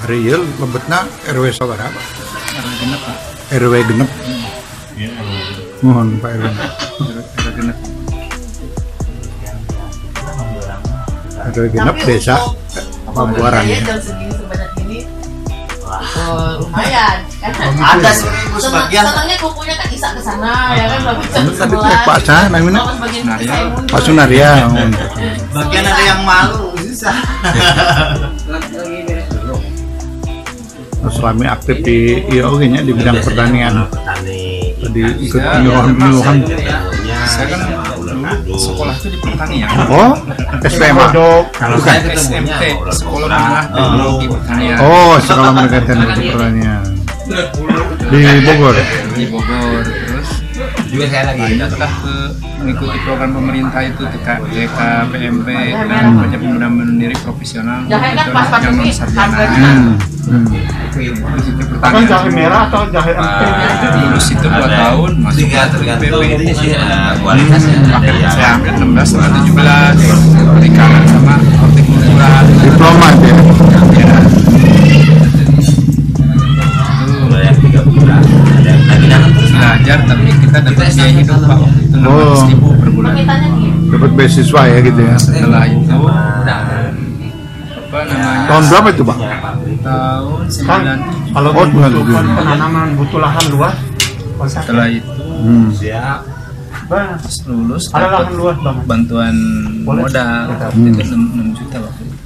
Hari ieu lebetna RW sabaraha, Pak? RW genep, Pak. RW genep. Mohon Pak RW. RW genep. RW genep desa Pambuaran ya. Jam segini sebanyak ini. Lumayan kan? Ada sih ibu sebagian. Senangnya kumpulnya kan Isa ke sana ya kan jam Tadi 11. Pak Sa namanya Pak Sunaria. Bagian ada yang malu susah. Selama aktif di IOG nya di bidang pertanian. Petani. Tadi ikut penyuluhan. Saya kan dulu sekolah itu di pertanian. Oh, SPMA. Kalau saya ketemunya SMT, Sekolah Menengah Teknologi Pertanian. Oh, sekolah menengah teknologi pertanian. Di Bogor. Di Bogor. Terus juga saya lagi lanjutlah ke mengikuti program pemerintah itu TKPMP dan kerja pemuda mandiri profesional. Jahe kan pas pandemi harganya. Akan jahe merah atau jahe lulus itu 2 tahun masuk ke tergantung PP ini sih kualitasnya. saya ambil 16 sama 17 perikanan sama hortikultura Diploma ya. ya. Kalau yang 3 bulan ada yang lagi nanam terus Belajar tapi kita dapat biaya hidup Pak waktu itu 16.000 per bulan. Permintaannya nih. Dapat beasiswa ya gitu ya. Setelah itu apa namanya? Tahun berapa itu, Pak? Tahun 97. Kalau Oh, butuh 97. penanaman butuh lahan luas, Setelah itu siap. Bang, pas lulus ada lahan dapat luas bang. bantuan modal itu 6 juta waktu itu.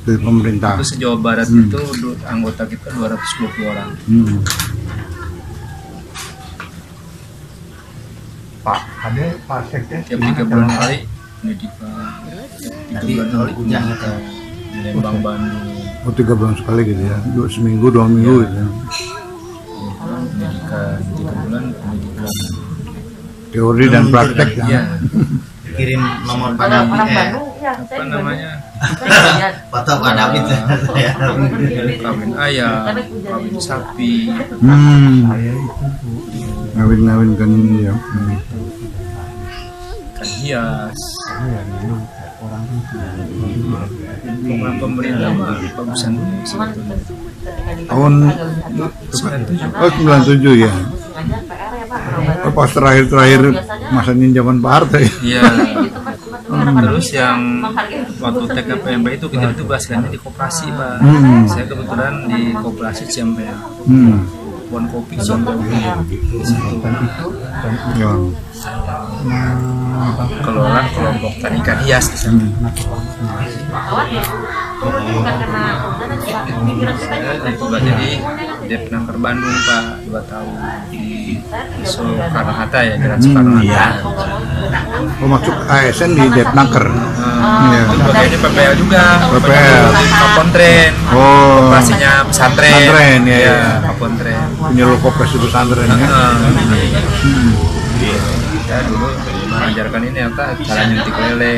Dari pemerintah. Itu se-Jawa Barat itu anggota kita 220 orang. Pak, ada Pak Sekdes. Tiap 3 bulan kali pendidikan. 3 bulan kali kita di Lembang, Bandung. Oh, 3 bulan sekali gitu ya. Seminggu, 2 minggu gitu ya. Pendidikan 3 bulan pendidikan. Teori dan praktek Iya. ya. Kirim nomor Pak Orang David Bandung ya, Apa saya juga. namanya? foto Pak David saya. Kawin ayam, kawin sapi. Ngawin-ngawinkan ini ya. Ikan hias. Program pemerintah mah bagusan dulu sebetulnya. Tahun oh 97 ya. Oh, pas terakhir masanya zaman Pak Harto ya. Iya. Terus yang waktu TKPMP itu kita ditugaskannya di koperasi Pak. Saya kebetulan di koperasi Ciampea. Pohon kopi Ciampea. Ya. Kelola kelompok tani ikan hias di sana. Juga jadi Depnaker Bandung Pak 2 tahun di Soekarno Hatta ya Jalan Soekarno Hatta. Oh, masuk ASN di Depnaker. Iya. Itu bagiannya PPL juga. PPL. Kapontren. Oh. Operasinya pesantren. Pesantren, ya, Iya, ya. Kapontren. Penyuluh koperasi pesantren ya. Kita dulu mengajarkan ini apa cara nyuntik lele,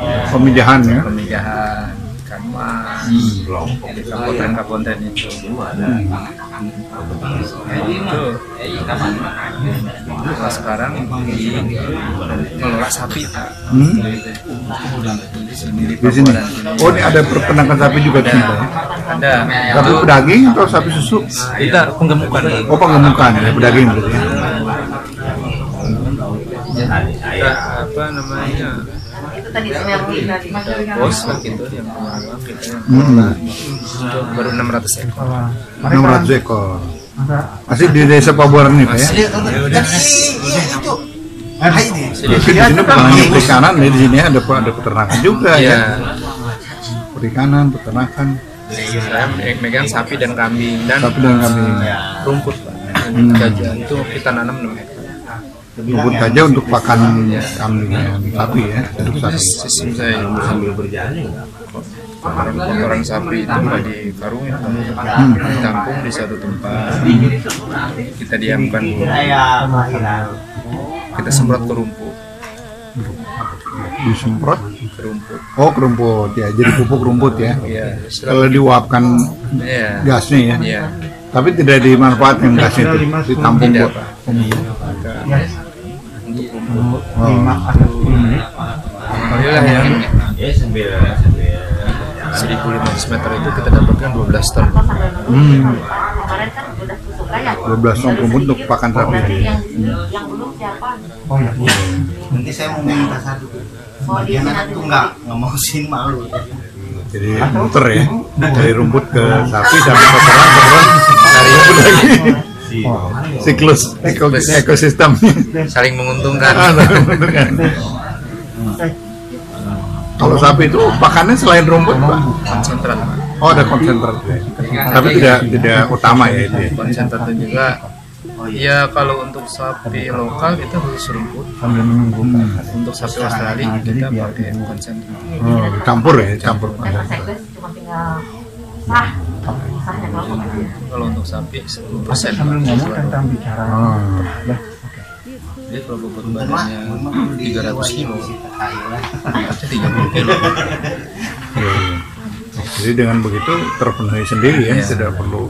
Pemijahan ya. pemijahan ikan mas, di kapontren itu. Itu pas sekarang di ngelola sapi Pak. Di sini di Di sini. Papua dan sini. Oh, ini ada peternakan sapi juga di sini. Pak? Ada. Sapi pedaging atau sapi susu? Kita penggemukan. Oh, penggemukan ya, pedaging berarti. Kita apa namanya? Itu tadi sinergi tadi. Bos lah gitu yang pengelola kita yang pengelola. Itu baru 600 ekor. 600 ekor. Masih di desa Pabuaran nih Pak ya? Jadi di sini bukan hanya perikanan, di sini ada peternakan juga Iya. ya. Perikanan, peternakan, Saya megang sapi dan kambing dan sapi dan kambing. rumput Pak. Gajah itu kita nanam 6 hektar. Rumput saja untuk pakan kambing ya, sapi ya, untuk sapi. Sistem saya Sambil berjalan kotoran sapi itu nggak dikarungin, ditampung di satu tempat, kita diamkan dulu, kita semprot ke rumput, Disemprot, ke rumput. oh ke rumput ya, jadi pupuk rumput ya. Iya, Kalau diuapkan iya, gasnya ya, iya. tapi tidak dimanfaatkan gasnya itu, ditampung Tidak, buat. Pak. Untuk rumput. Oh. Alhamdulillah ya. ya sambil 1.500 meter itu kita dapatkan 12 ton. Kemarin kan udah suka ya. 12 ton rumput untuk pakan sapi. Yang belum siapa? Oh ya. Nanti saya mau minta satu. Oh, Bagian anak tuh nggak mau sin malu. Jadi muter ya, dari rumput ke sapi sampai kotoran dari rumput lagi. Siklus ekosistem. Saling menguntungkan. Kalau sapi itu pakannya selain rumput, Pak? Konsentrat, Pak. Oh, ada konsentrat. Tapi tidak utama ya itu. Konsentratnya juga. Ya kalau untuk sapi lokal kita khusus rumput. Sambil menunggu. Untuk sapi Australia kita pakai konsentrat. Oh, campur ya, campur. Dan sekdes cuma tinggal sahnya kelompok aja. Kalau untuk sapi 10%. Sambil ngomong tentang bicara. Jadi kalau bobot badannya 300 kilo, itu 30 kilo. Jadi dengan begitu terpenuhi sendiri ya, tidak perlu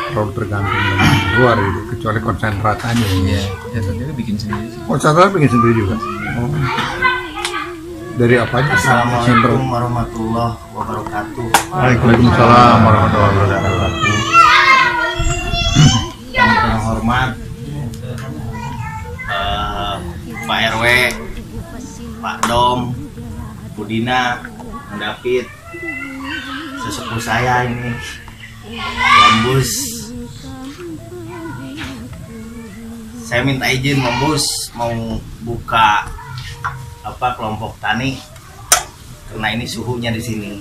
terlalu tergantung dengan luar itu, kecuali konsentrat aja. Iya, ya tadi bikin sendiri. Konsentrat bikin sendiri juga. Oh. Dari apa aja? Assalamualaikum warahmatullahi wabarakatuh. Waalaikumsalam warahmatullahi wabarakatuh. Yang terhormat Pak RW, Pak Dom, Budina, David, sesepuh saya ini, Mambus. Saya minta izin Mambus mau buka kelompok tani karena ini suhunya di sini,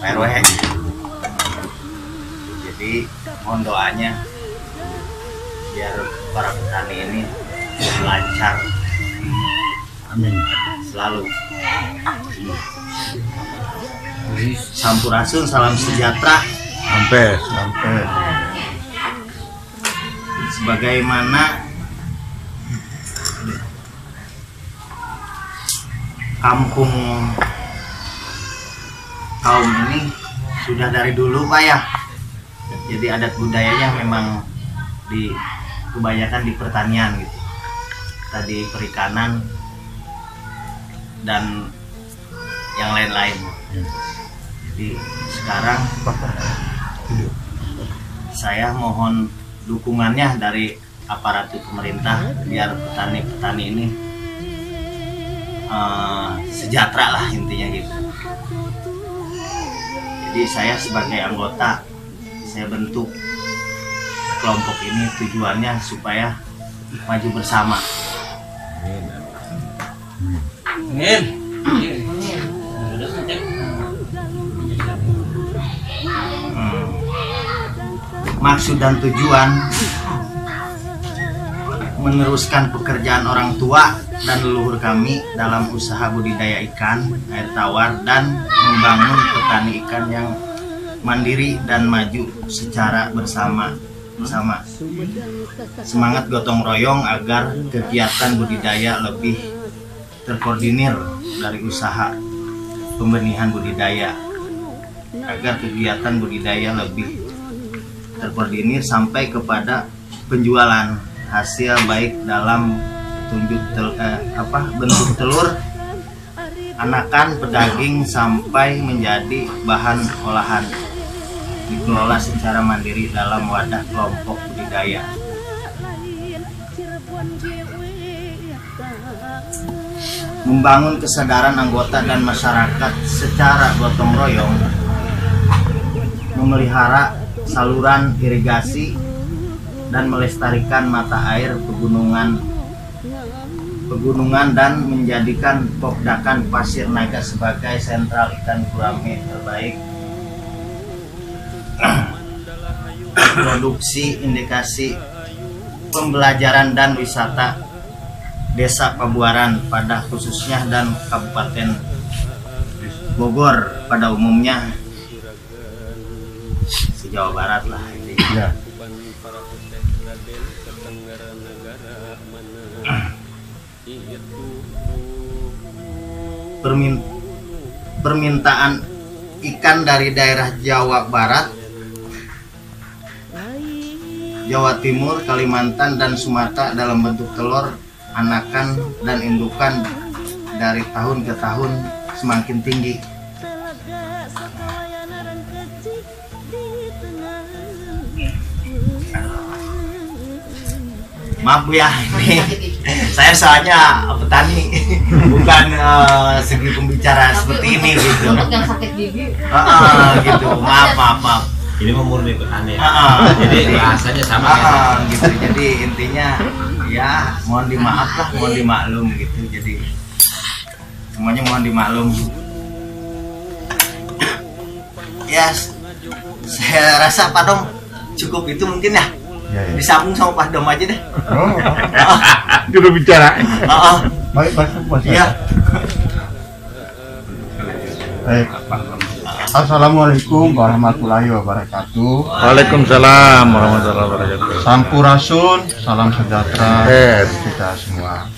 Pak RW. Jadi mohon doanya biar para petani ini lancar. Amin. Selalu. Sampurasun, salam sejahtera. Sampai. Sebagaimana kampung kaum ini sudah dari dulu, Pak ya. Jadi adat budayanya memang kebanyakan di pertanian gitu. Tadi perikanan dan yang lain-lain. Jadi sekarang saya mohon dukungannya dari aparatur pemerintah biar petani-petani ini sejahtera lah intinya gitu. Jadi saya sebagai anggota, saya bentuk kelompok ini tujuannya supaya maju bersama. Maksud dan tujuan meneruskan pekerjaan orang tua dan leluhur kami dalam usaha budidaya ikan air tawar dan membangun petani ikan yang mandiri dan maju secara bersama. Semangat gotong royong agar kegiatan budidaya lebih terkoordinir dari usaha pembenihan budidaya, agar kegiatan budidaya lebih terkoordinir sampai kepada penjualan hasil baik dalam bentuk telur, anakan, pedaging sampai menjadi bahan olahan, dikelola secara mandiri dalam wadah kelompok budidaya. Membangun kesadaran anggota dan masyarakat secara gotong royong, memelihara saluran irigasi dan melestarikan mata air pegunungan dan menjadikan Pokdakan Pasir Naga sebagai sentral ikan gurame terbaik. Produksi, indikasi, pembelajaran dan wisata Desa Pabuaran pada khususnya dan Kabupaten Bogor pada umumnya, se-Jawa Barat lah intinya. Permintaan ikan dari daerah Jawa Barat, Jawa Timur, Kalimantan, dan Sumatera dalam bentuk telur, anakan, dan indukan dari tahun ke tahun semakin tinggi. Maaf Bu ya, ini saya soalnya petani, bukan segi pembicara seperti ini gitu. Untuk yang sakit gigi. Gitu. Maaf. Ini murni petani. Jadi bahasanya sama gitu. Jadi intinya ya mohon dimaaf lah, mohon dimaklum gitu. Jadi semuanya mohon dimaklum. Ya, saya rasa Pak Dom cukup itu mungkin ya. Disambung sama Pak Dom aja deh. Juru bicara. Baik, Iya. Baik. Assalamualaikum warahmatullahi wabarakatuh. Waalaikumsalam warahmatullahi wabarakatuh. Sampurasun, salam sejahtera kita semua.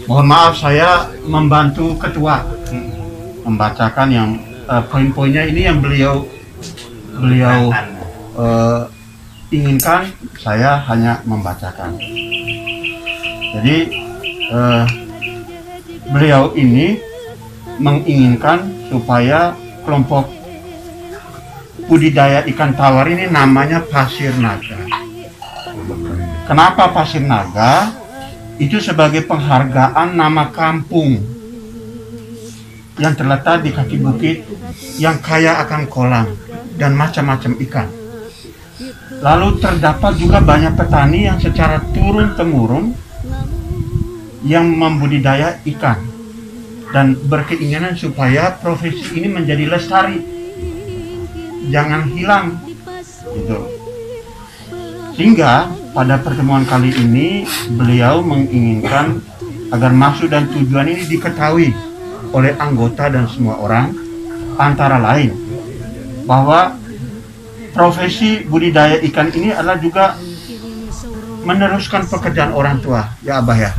Mohon maaf saya membantu ketua membacakan yang poin-poinnya ini yang beliau inginkan, saya hanya membacakan. Jadi beliau ini menginginkan supaya kelompok budidaya ikan tawar ini namanya Pasir Naga. Kenapa Pasir Naga? Itu sebagai penghargaan nama kampung yang terletak di kaki bukit yang kaya akan kolam dan macam-macam ikan. Lalu terdapat juga banyak petani yang secara turun-temurun yang membudidaya ikan dan berkeinginan supaya profesi ini menjadi lestari, jangan hilang gitu. Sehingga pada pertemuan kali ini beliau menginginkan agar maksud dan tujuan ini diketahui oleh anggota dan semua orang, antara lain bahwa profesi budidaya ikan ini adalah juga meneruskan pekerjaan orang tua, ya Abah ya.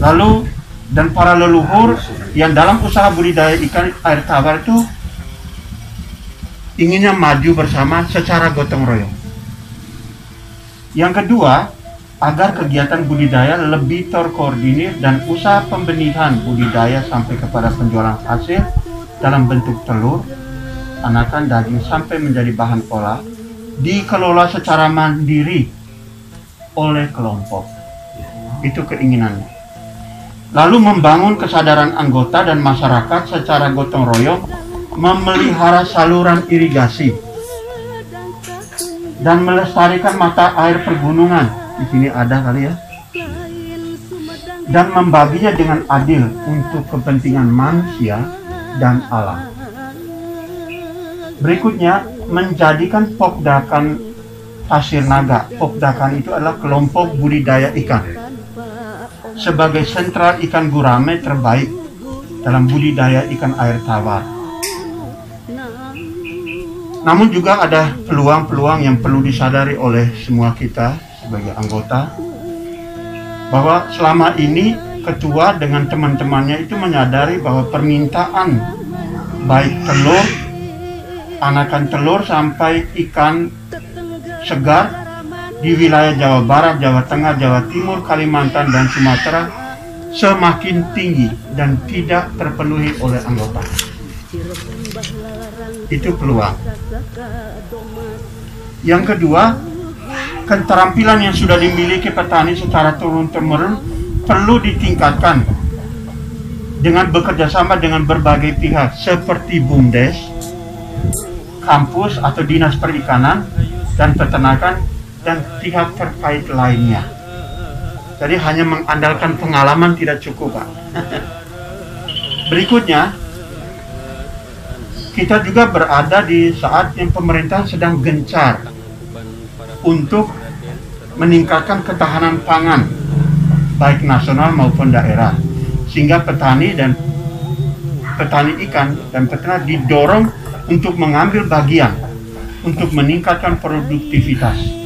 Lalu dan para leluhur yang dalam usaha budidaya ikan air tawar itu inginnya maju bersama secara gotong royong. Yang kedua, agar kegiatan budidaya lebih terkoordinir dan usaha pembenihan budidaya sampai kepada penjualan hasil dalam bentuk telur, anakan, daging sampai menjadi bahan olah dikelola secara mandiri oleh kelompok. Itu keinginannya. Lalu membangun kesadaran anggota dan masyarakat secara gotong royong memelihara saluran irigasi dan melestarikan mata air pergunungan. Di sini ada kali ya. Dan membaginya dengan adil untuk kepentingan manusia dan alam. Berikutnya, menjadikan Pokdakan Pasir Naga. Pokdakan itu adalah kelompok budidaya ikan sebagai sentral ikan gurame terbaik dalam budidaya ikan air tawar. Namun juga ada peluang-peluang yang perlu disadari oleh semua kita sebagai anggota, bahwa selama ini ketua dengan teman-temannya itu menyadari bahwa permintaan baik telur, anakan telur sampai ikan segar di wilayah Jawa Barat, Jawa Tengah, Jawa Timur, Kalimantan, dan Sumatera semakin tinggi dan tidak terpenuhi oleh anggota. Itu peluang. Yang kedua, keterampilan yang sudah dimiliki petani secara turun-temurun perlu ditingkatkan dengan bekerja sama dengan berbagai pihak seperti BUMDes, kampus atau dinas perikanan dan peternakan, dan pihak terkait lainnya. Jadi hanya mengandalkan pengalaman tidak cukup, Pak. Berikutnya, kita juga berada di saat yang pemerintah sedang gencar untuk meningkatkan ketahanan pangan baik nasional maupun daerah, sehingga petani ikan dan peternak didorong untuk mengambil bagian untuk meningkatkan produktivitas.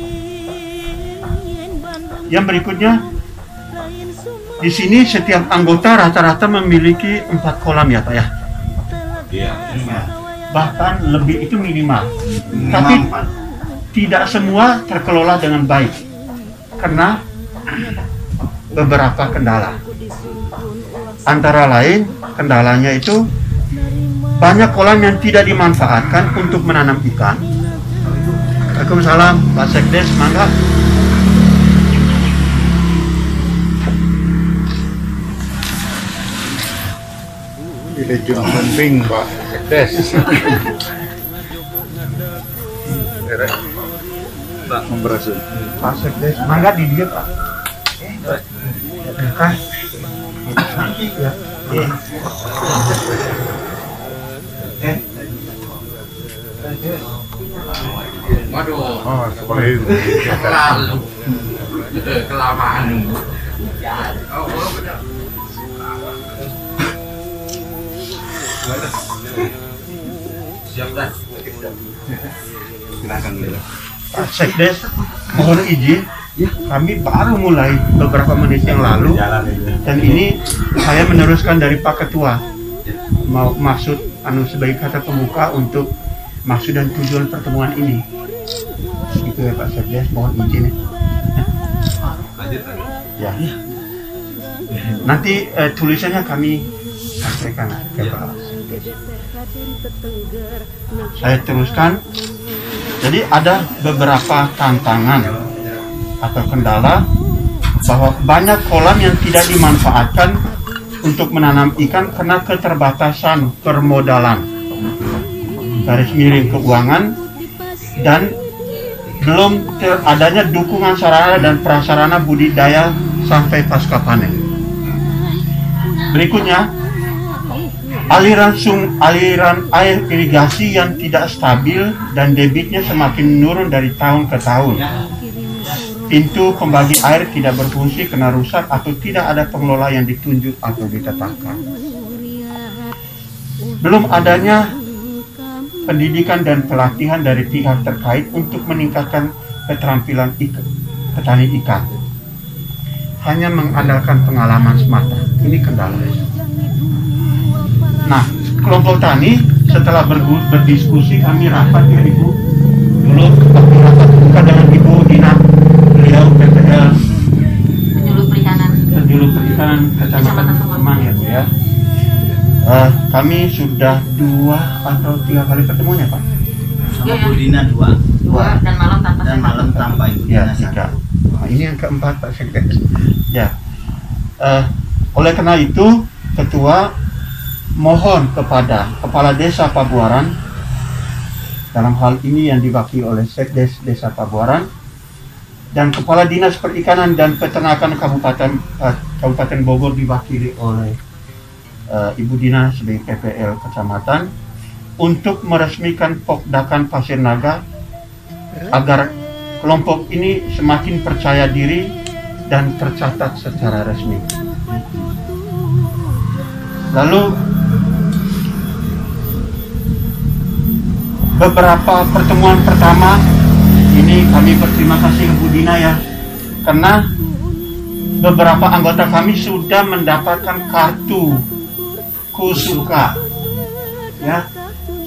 Yang berikutnya, di sini setiap anggota rata-rata memiliki 4 kolam ya Pak ya. Iya. Bahkan lebih, itu minimal. Tapi tidak semua terkelola dengan baik karena beberapa kendala. Antara lain kendalanya itu banyak kolam yang tidak dimanfaatkan untuk menanam ikan. Waalaikumsalam, Pak Sekdes, mangga. Ini juga penting Pak Sekdes. Pak Memberasun. Pak Sekdes, mangga di dia Pak. Kah? Ya. Oh, seperti itu. Kelamaan. Siap dah. Silakan dulu. Pak Sekdes, mohon izin, kami baru mulai beberapa menit yang lalu, dan ini saya meneruskan dari Pak Ketua. Mau maksud sebagai kata pembuka untuk maksud dan tujuan pertemuan ini. Itu ya Pak Sekdes, mohon izin. Ya. Nanti tulisannya kami sampaikan ke Pak Sekdes. Saya teruskan. Jadi ada beberapa tantangan atau kendala bahwa banyak kolam yang tidak dimanfaatkan untuk menanam ikan karena keterbatasan permodalan, garis miring keuangan, dan belum adanya dukungan sarana dan prasarana budidaya sampai pasca panen. Berikutnya, aliran air irigasi yang tidak stabil dan debitnya semakin menurun dari tahun ke tahun. Pintu pembagi air tidak berfungsi karena rusak atau tidak ada pengelola yang ditunjuk atau ditetapkan. Belum adanya pendidikan dan pelatihan dari pihak terkait untuk meningkatkan keterampilan petani ikan. Hanya mengandalkan pengalaman semata. Ini kendala. Nah, kelompok tani setelah berdiskusi, kami rapat ya Ibu. Dulu kami rapat buka dengan Ibu Dina, beliau PPL Penjulu Perikanan Kecamatan Kemang ya Bu ya. Kami sudah 2 atau 3 kali pertemuan ya Pak? Sama Bu Dina 2 dan malam tanpa Ibu Ya, Dina 3. Nah, ini yang keempat Pak Sekdes. Ya. Oleh karena itu, Ketua mohon kepada Kepala Desa Pabuaran, dalam hal ini yang diwakili oleh Sekdes Desa Pabuaran, dan Kepala Dinas Perikanan dan Peternakan Kabupaten Bogor diwakili oleh Ibu Dina sebagai PPL Kecamatan, untuk meresmikan Pokdakan Pasir Naga agar kelompok ini semakin percaya diri dan tercatat secara resmi. Lalu beberapa pertemuan pertama ini kami berterima kasih ke Bu Dina ya, karena beberapa anggota kami sudah mendapatkan kartu Kusuka ya,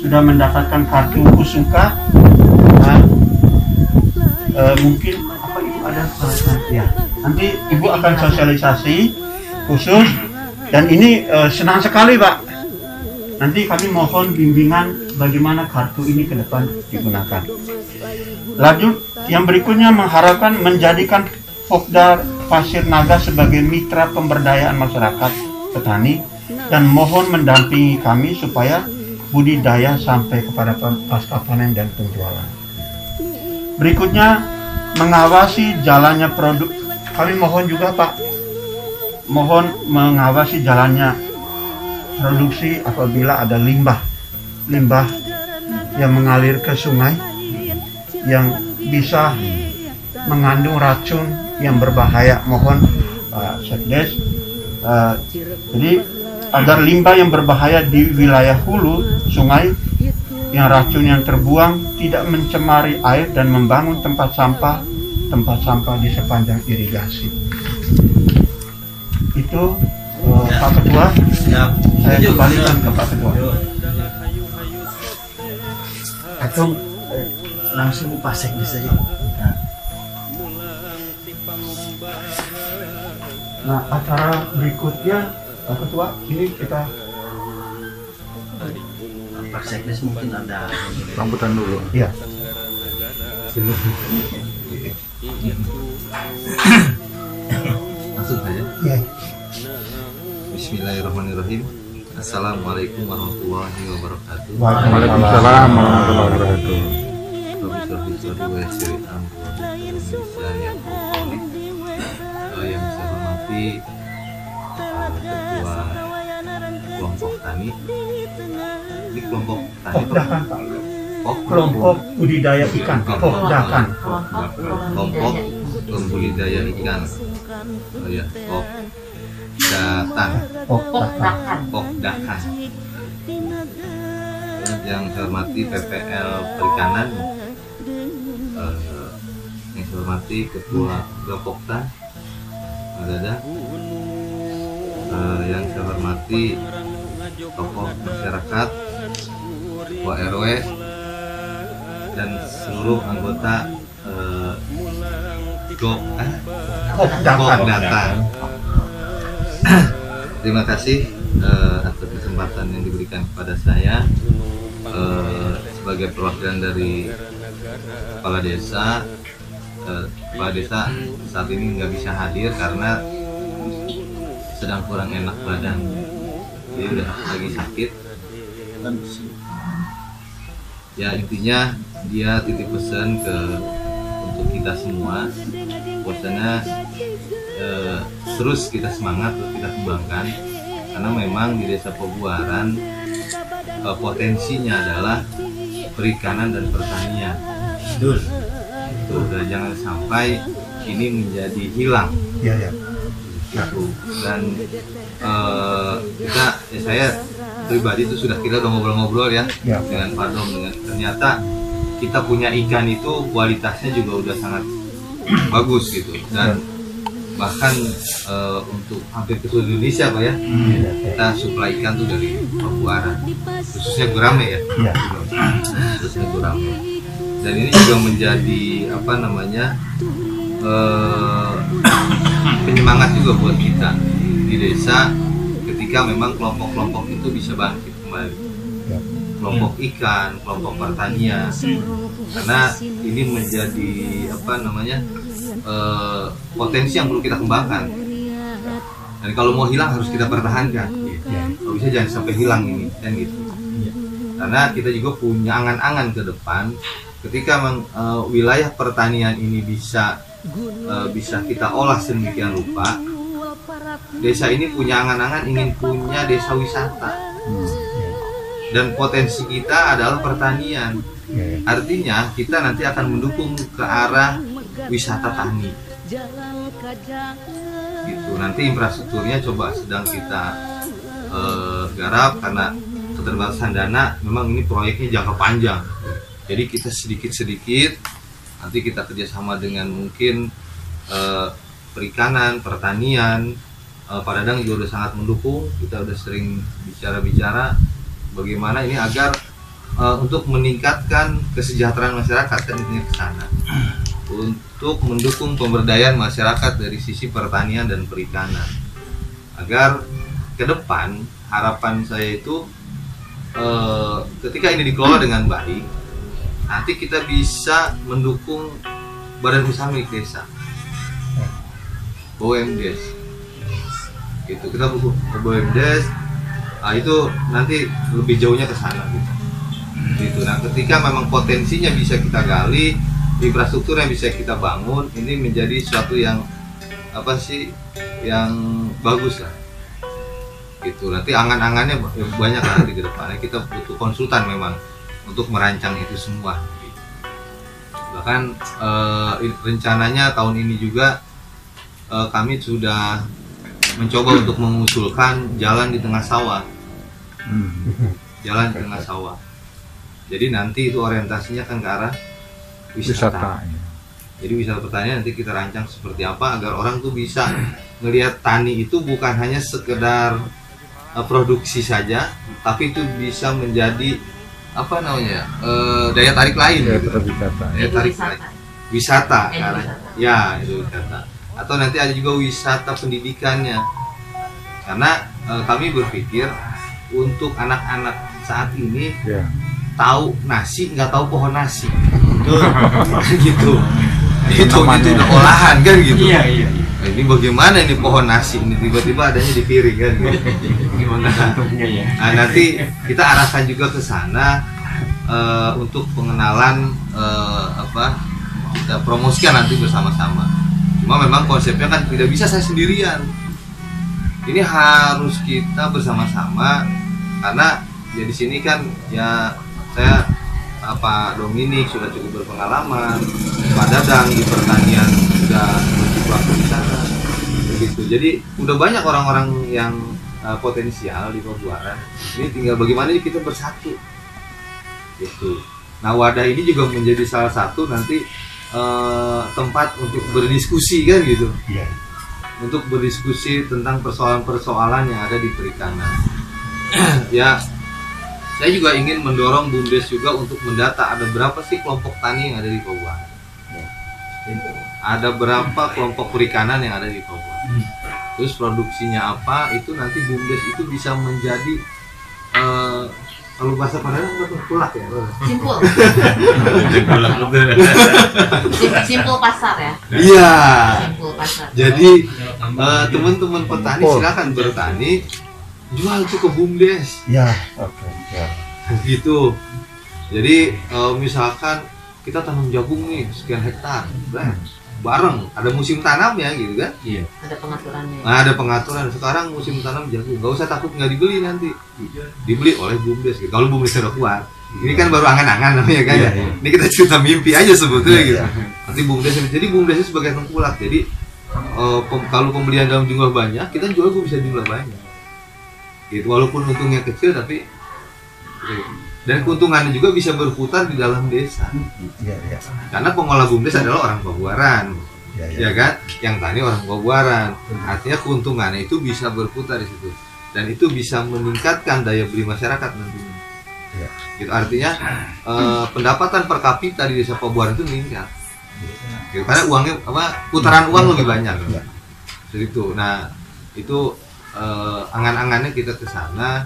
sudah mendapatkan kartu Kusuka. Nah, mungkin apa Ibu ada ya, nanti Ibu akan sosialisasi khusus, dan ini senang sekali Pak. Nanti kami mohon bimbingan bagaimana kartu ini ke depan digunakan. Lanjut, yang berikutnya mengharapkan menjadikan Pokda Pasir Naga sebagai mitra pemberdayaan masyarakat petani, dan mohon mendampingi kami supaya budidaya sampai kepada pasca panen dan penjualan. Berikutnya, mengawasi jalannya produk. Kami mohon juga Pak, mohon mengawasi jalannya produksi apabila ada limbah yang mengalir ke sungai yang bisa mengandung racun yang berbahaya. Mohon Pak Sekdes, jadi agar limbah yang berbahaya di wilayah hulu sungai yang racun yang terbuang tidak mencemari air dan membangun tempat sampah di sepanjang irigasi. Itu Pak Ketua, saya kembalikan ke Pak Ketua. Atau langsung Pak Sekdes saja. Nah, acara berikutnya Pak Ketua, ini kita Pak Sekdes mungkin ada Rambutan dulu. Iya. Langsung saja. Iya. Bismillahirrahmanirrahim. Assalamualaikum warahmatullahi wabarakatuh. Waalaikumsalam warahmatullahi wabarakatuh. Yang saya hormati Ketua Kelompok Tani. Ini kelompok tani. Pokdakan, Pak. Oh, Kelompok budidaya ikan. Pokdakan. Kelompok pembudidaya ikan. Oh ya, Pokdatan. Pokdakan. Pokdakan. Yang saya hormati PPL Perikanan, yang saya hormati Ketua Gapokta, ada, yang saya hormati tokoh masyarakat, Ketua RW, dan seluruh anggota Pokdatan. Terima kasih atas kesempatan yang diberikan kepada saya sebagai perwakilan dari kepala desa. Kepala desa saat ini nggak bisa hadir karena sedang kurang enak badan, jadi udah lagi sakit. Ya intinya dia titip pesan untuk kita semua, bahwasanya terus kita semangat, terus kita kembangkan, karena memang di Desa Pebuaran potensinya adalah perikanan dan pertanian. Tuh, dan jangan sampai ini menjadi hilang. Iya, ya. Gitu. Dan saya pribadi itu sudah kita udah ngobrol-ngobrol ya dengan Pak Dom, dengan ternyata kita punya ikan itu kualitasnya juga udah sangat bagus gitu, dan bahkan untuk hampir ke seluruh Indonesia Pak ya, kita suplai ikan tuh dari Pebuaran, khususnya gurame ya, khususnya gurame. Dan ini juga menjadi penyemangat juga buat kita di desa ketika memang kelompok-kelompok itu bisa bangkit kembali, kelompok ikan, kelompok pertanian, karena ini menjadi potensi yang perlu kita kembangkan. Dan kalau mau hilang harus kita pertahankan. Kalau bisa jangan sampai hilang ini, kan gitu. Karena kita juga punya angan-angan ke depan. Ketika wilayah pertanian ini bisa kita olah sedemikian rupa, desa ini punya angan-angan ingin punya desa wisata. Dan potensi kita adalah pertanian. Artinya kita nanti akan mendukung ke arah wisata tani. Gitu. Nanti infrastrukturnya coba sedang kita garap, karena keterbatasan dana. Memang ini proyeknya jangka panjang. Jadi kita sedikit-sedikit nanti kita kerjasama dengan mungkin perikanan, pertanian. Pak Dadang juga udah sangat mendukung. Kita udah sering bicara-bicara bagaimana ini agar untuk meningkatkan kesejahteraan masyarakat, dan intinya ke sana. Untuk mendukung pemberdayaan masyarakat dari sisi pertanian dan perikanan, agar ke depan harapan saya itu ketika ini dikelola dengan baik, nanti kita bisa mendukung badan usaha milik desa, BUMDes. Gitu, kita butuh BUMDes. Itu nanti lebih jauhnya ke sana gitu. Nah, ketika memang potensinya bisa kita gali, infrastruktur yang bisa kita bangun, ini menjadi suatu yang yang bagus lah. Gitu. Nanti angan-angannya banyak lah di depannya. Kita butuh konsultan memang untuk merancang itu semua. Bahkan rencananya tahun ini juga kami sudah mencoba untuk mengusulkan jalan di tengah sawah. Jalan di tengah sawah. Jadi nanti itu orientasinya kan ke arah wisata. Jadi wisata pertanian nanti kita rancang seperti apa agar orang tuh bisa melihat tani itu bukan hanya sekedar produksi saja, tapi itu bisa menjadi daya tarik lain gitu. Daya tarik lain. Wisata karena ya itu wisata. Atau nanti ada juga wisata pendidikannya. Karena kami berpikir untuk anak-anak saat ini Ya. tahu nasi nggak tahu pohon nasi. Gitu. Itu udah olahan kan gitu. Iya. Nah, ini bagaimana ini pohon nasi ini tiba-tiba adanya di piring kan gitu. Gimana bentuknya ya? Nah, nanti kita arahkan juga ke sana untuk pengenalan kita promosikan nanti bersama-sama. Cuma memang konsepnya kan tidak bisa saya sendirian. Ini harus kita bersama-sama karena ya di sini kan ya saya Pak Dominik sudah cukup berpengalaman, Pak Dadang di pertanian sudah berjibaku di sana, begitu. Jadi udah banyak orang-orang yang potensial di Pabuaran. Ini tinggal bagaimana kita bersatu, gitu. Nah, wadah ini juga menjadi salah satu nanti tempat untuk berdiskusi kan gitu, untuk berdiskusi tentang persoalan-persoalan yang ada di perikanan. Ya. Saya juga ingin mendorong BUMDes juga untuk mendata ada berapa sih kelompok tani yang ada di Pabuaran. Ada berapa kelompok perikanan yang ada di Pabuaran. Terus produksinya apa, itu nanti BUMDes itu bisa menjadi kalau bahasa Padang itu kulak ya. Simpul. Simpul pasar ya. Iya. Simpul pasar. Jadi teman-teman petani silakan bertani, jual itu ke BUMDes. Ya, oke. Ya. Gitu. Jadi misalkan kita tanam jagung nih sekian hektar, bareng ada musim tanam ya gitu kan? Iya. Ada pengaturannya. Nah, ada pengaturan. Sekarang musim tanam jagung, nggak usah takut nggak dibeli nanti, dibeli oleh BUMDes. Gitu. Kalau BUMDes sudah kuat, ini kan baru angan-angan namanya kan ya. Ini kita cerita mimpi aja sebetulnya gitu. Nanti BUMDes, jadi BUMDes itu sebagai tengkulak. Jadi kalau pembelian dalam jumlah banyak, kita jual juga bisa jumlah banyak. Gitu, walaupun untungnya kecil tapi dan keuntungannya juga bisa berputar di dalam desa. Ya. Karena pengolah BUMDes adalah orang Pabuaran, Ya. ya kan? Yang tani orang Pabuaran. Artinya keuntungannya itu bisa berputar di situ, dan itu bisa meningkatkan daya beli masyarakat nantinya. Ya. Gitu, artinya pendapatan per kapita di desa Pabuaran itu meningkat. Gitu, karena uangnya putaran uang lebih banyak. Ya. Jadi itu. Nah, itu angan-angannya kita ke sana.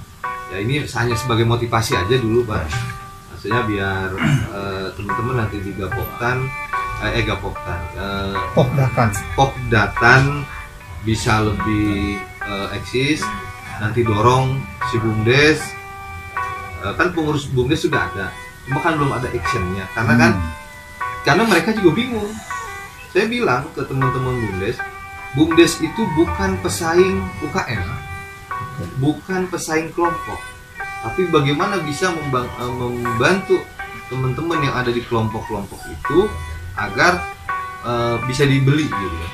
Ya ini hanya sebagai motivasi aja dulu, Pak. Maksudnya biar teman-teman nanti di Popdatan bisa lebih eksis. Nanti dorong si BUMDes. Kan pengurus BUMDes sudah ada, cuma kan belum ada actionnya. Karena mereka juga bingung. Saya bilang ke teman-teman BUMDes itu bukan pesaing UKM. Bukan pesaing kelompok, tapi bagaimana bisa membantu teman-teman yang ada di kelompok-kelompok itu agar bisa dibeli gitu ya,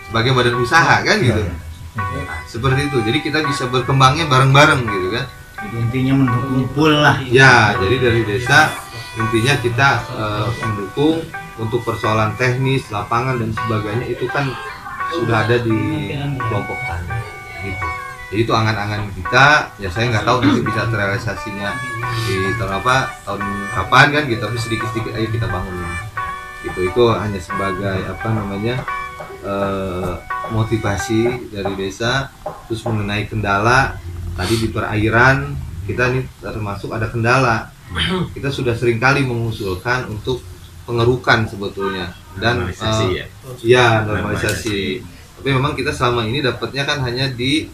sebagai badan usaha kan gitu. Nah, seperti itu. Jadi kita bisa berkembangnya bareng-bareng gitu kan. Intinya mendukung pool lah. Ya, jadi dari desa intinya kita mendukung untuk persoalan teknis, lapangan dan sebagainya itu kan sudah ada di kelompok tani gitu. Jadi itu angan-angan kita, ya saya nggak tahu nanti bisa terrealisasinya di tahun kapan kan gitu, tapi sedikit-sedikit aja kita bangun gitu. Itu hanya sebagai motivasi dari desa. Terus mengenai kendala tadi di perairan, kita nih termasuk ada kendala. Kita sudah seringkali mengusulkan untuk pengerukan sebetulnya dan normalisasi normalisasi. Tapi memang kita selama ini dapatnya kan hanya di